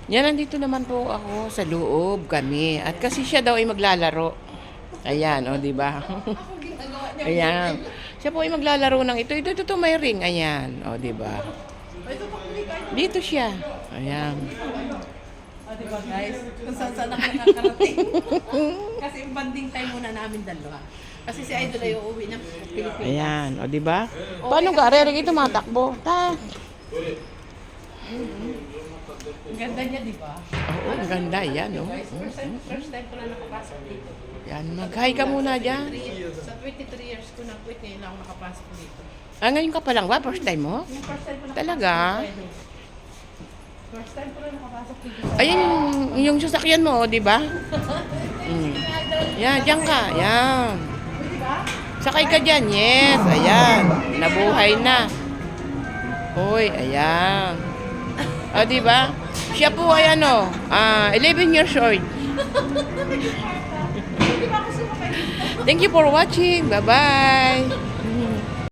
Yan, nandito naman po ako sa loob kami. At kasi siya daw ay maglalaro. Ayan, o, di ba? Ayan. Siya po ay maglalaro ng ito, may ring. Ayan, o, di ba? Dito siya. Ayan. O, diba guys? Kung saan saan ako nakakarating. Kasi yung banding time muna namin dalawa. Kasi si Idol ay uuwi ng Pilipinas. Ayan, o, di ba? Paano ka? Rerig ito matakbo. Ta. Ang ganda niya, di ba? Oo, ang ganda. Yan, o. Guys, first time ko na nakapasok dito. Yan, mag-hi ka muna dyan. Sa 23 years ko na quit, ngayon lang ako nakapasok dito. Ah, ngayon ka pa lang ba? First time mo? Yung first time ko nakapasok Talaga? dito, Idol. First time ko na nakapasok dito. Ayun, yung sasakyan mo, di ba? Yan, dyan ka. Yan. Sakay ka dyan. Yes, ayan. Nabuhay na. Hoy, ayan. O, di ba? Siya po ay 11 years old. Thank you for watching. Bye-bye.